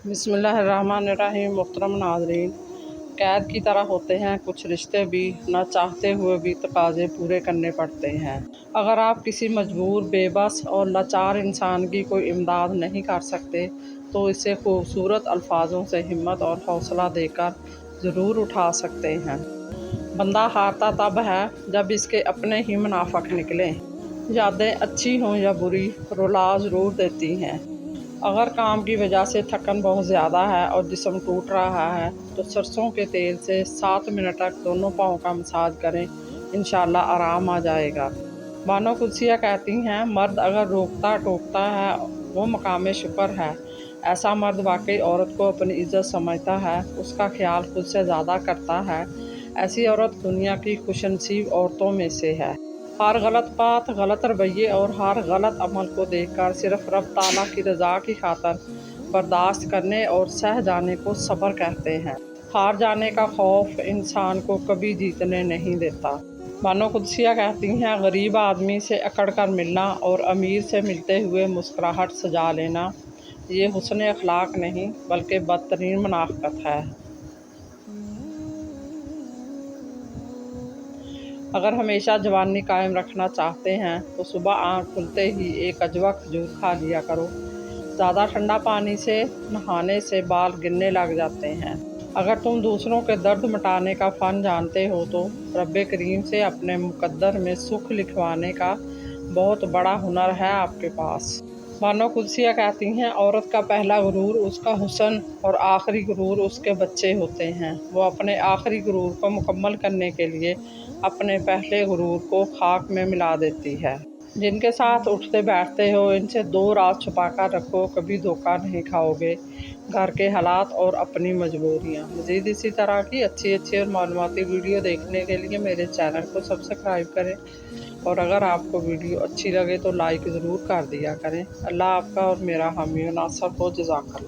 بسم اللہ الرحمن الرحیم۔ محترم ناظرین، قید کی طرح ہوتے ہیں کچھ رشتے بھی، نہ چاہتے ہوئے بھی تقاضے پورے کرنے پڑتے ہیں۔ اگر آپ کسی مجبور، بے بس اور لاچار انسان کی کوئی امداد نہیں کر سکتے تو اسے خوبصورت الفاظوں سے ہمت اور حوصلہ دے کر ضرور اٹھا سکتے ہیں۔ بندہ ہارتا تب ہے جب اس کے اپنے ہی منافق نکلیں۔ یادیں اچھی ہوں یا بری، رلا ضرور دیتی ہیں۔ اگر کام کی وجہ سے تھکن بہت زیادہ ہے اور جسم ٹوٹ رہا ہے تو سرسوں کے تیل سے 7 منٹ تک دونوں پاؤں کا مساج کریں، انشاءاللہ آرام آ جائے گا۔ بانو قدسیہ کہتی ہیں، مرد اگر روکتا ٹوکتا ہے وہ مقام شکر ہے۔ ایسا مرد واقعی عورت کو اپنی عزت سمجھتا ہے، اس کا خیال خود سے زیادہ کرتا ہے۔ ایسی عورت دنیا کی خوش نصیب عورتوں میں سے ہے۔ ہر غلط بات، غلط رویے اور ہر غلط عمل کو دیکھ کر صرف رب تعالیٰ کی رضا کی خاطر برداشت کرنے اور سہ جانے کو صبر کہتے ہیں۔ ہار جانے کا خوف انسان کو کبھی جیتنے نہیں دیتا۔ بانو قدسیہ کہتی ہیں، غریب آدمی سے اکڑ کر ملنا اور امیر سے ملتے ہوئے مسکراہٹ سجا لینا، یہ حسن اخلاق نہیں بلکہ بدترین منافقت ہے۔ اگر ہمیشہ جوانی قائم رکھنا چاہتے ہیں تو صبح آنکھ کھلتے ہی ایک عجوہ کھجور کھا لیا کرو۔ زیادہ ٹھنڈا پانی سے نہانے سے بال گرنے لگ جاتے ہیں۔ اگر تم دوسروں کے درد مٹانے کا فن جانتے ہو تو رب کریم سے اپنے مقدر میں سکھ لکھوانے کا بہت بڑا ہنر ہے آپ کے پاس۔ بانو قدسیہ کہتی ہیں، عورت کا پہلا غرور اس کا حسن اور آخری غرور اس کے بچے ہوتے ہیں۔ وہ اپنے آخری غرور کو مکمل کرنے کے لیے اپنے پہلے غرور کو خاک میں ملا دیتی ہے۔ جن کے ساتھ اٹھتے بیٹھتے ہو ان سے 2 راز چھپا کر رکھو، کبھی دھوکہ نہیں کھاؤ گے۔ گھر کے حالات اور اپنی مجبوریاں۔ مزید اسی طرح کی اچھی اور معلوماتی ویڈیو دیکھنے کے لیے میرے چینل کو سبسکرائب کریں، اور اگر آپ کو ویڈیو اچھی لگے تو لائک ضرور کر دیا کریں۔ اللہ آپ کا اور میرا حامی و ناصر ہو۔ جزاک اللہ۔